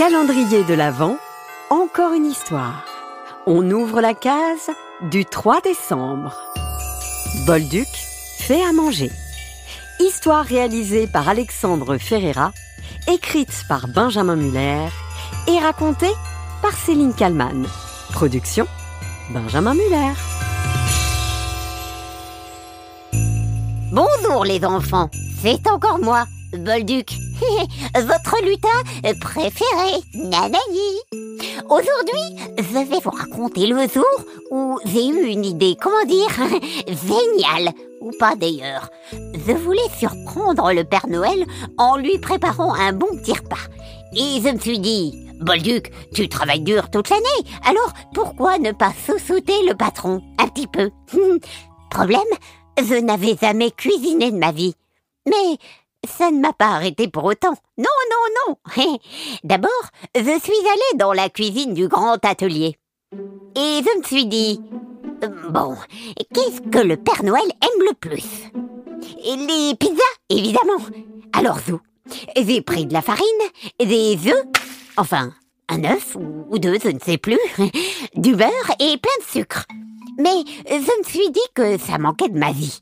Calendrier de l'Avent, encore une histoire. On ouvre la case du 3 décembre. Bolduc fait à manger. Histoire réalisée par Alexandre Ferreira, écrite par Benjamin Muller et racontée par Céline Kallmann. Production Benjamin Muller. Bonjour les enfants, c'est encore moi, Bolduc, votre lutin préféré, nanani. Aujourd'hui, je vais vous raconter le jour où j'ai eu une idée, géniale, ou pas d'ailleurs. Je voulais surprendre le Père Noël en lui préparant un bon petit repas. Et je me suis dit, Bolduc, tu travailles dur toute l'année, alors pourquoi ne pas sauter le patron un petit peu? Problème, je n'avais jamais cuisiné de ma vie. Mais ça ne m'a pas arrêté pour autant. Non. D'abord, je suis allée dans la cuisine du grand atelier. Et je me suis dit, bon, qu'est-ce que le Père Noël aime le plus? Les pizzas, évidemment. Alors j'ai pris de la farine, des œufs, enfin, un œuf ou deux, je ne sais plus, du beurre et plein de sucre. Mais je me suis dit que ça manquait de magie.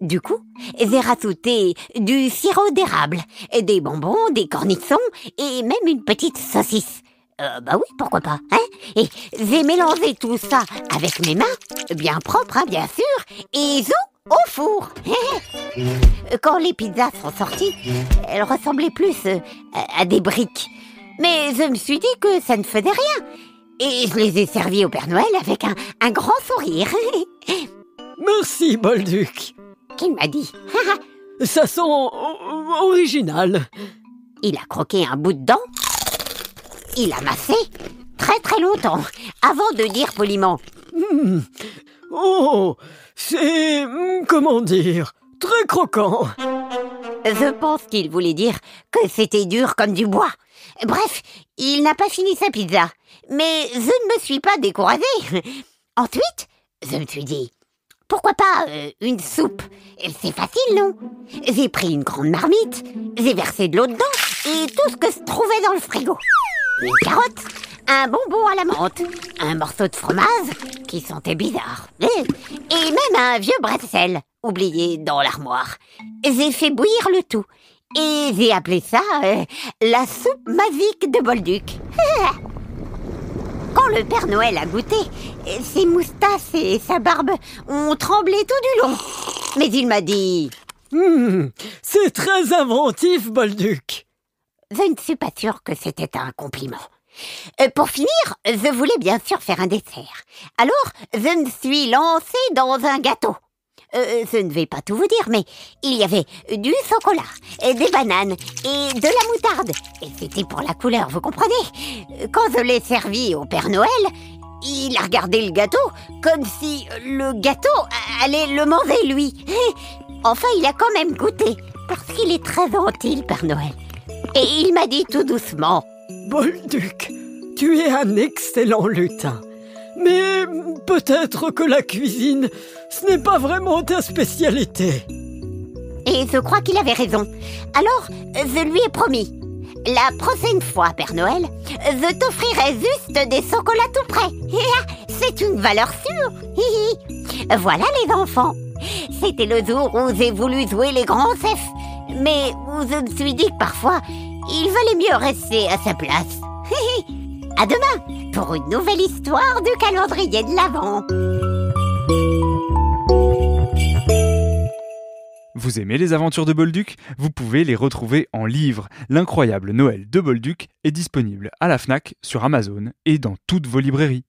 Du coup, j'ai rajouté du sirop d'érable, des bonbons, des cornichons et même une petite saucisse. Bah oui, pourquoi pas, hein? Et j'ai mélangé tout ça avec mes mains, bien propres, hein, bien sûr, et au four. Quand les pizzas sont sorties, elles ressemblaient plus à des briques. Mais je me suis dit que ça ne faisait rien. Et je les ai servis au Père Noël avec un grand sourire. Merci, Bolduc. Qu'il m'a dit. Ça sent original. Il a croqué un bout de dent. Il a massé très longtemps avant de dire poliment. Oh, c'est, comment dire, très croquant. Je pense qu'il voulait dire que c'était dur comme du bois. Bref, il n'a pas fini sa pizza. Mais je ne me suis pas découragée. Ensuite, je me suis dit, pourquoi pas une soupe? C'est facile, non? J'ai pris une grande marmite, j'ai versé de l'eau dedans et tout ce que se trouvait dans le frigo. Une carotte, un bonbon à la menthe, un morceau de fromage qui sentait bizarre, et même un vieux bretzel oublié dans l'armoire. J'ai fait bouillir le tout et j'ai appelé ça la soupe magique de Bolduc. Quand le Père Noël a goûté, ses moustaches et sa barbe ont tremblé tout du long. Mais il m'a dit... C'est très inventif, Bolduc. Je ne suis pas sûre que c'était un compliment. Pour finir, je voulais bien sûr faire un dessert. Alors, je me suis lancée dans un gâteau. Je ne vais pas tout vous dire, mais il y avait du chocolat, des bananes et de la moutarde. Et c'était pour la couleur, vous comprenez? Quand je l'ai servi au Père Noël, il a regardé le gâteau comme si le gâteau allait le manger lui. Enfin, il a quand même goûté, parce qu'il est très gentil, le Père Noël. Et il m'a dit tout doucement, Bolduc, tu es un excellent lutin. Mais peut-être que la cuisine, ce n'est pas vraiment ta spécialité. Et je crois qu'il avait raison. Alors, je lui ai promis. La prochaine fois, Père Noël, je t'offrirai juste des chocolats tout prêts. C'est une valeur sûre. Voilà les enfants. C'était le jour où j'ai voulu jouer les grands chefs, mais où je me suis dit que parfois, il valait mieux rester à sa place. À demain pour une nouvelle histoire du calendrier de l'Avent. Vous aimez les aventures de Bolduc? Vous pouvez les retrouver en livre. L'incroyable Noël de Bolduc est disponible à la Fnac, sur Amazon et dans toutes vos librairies.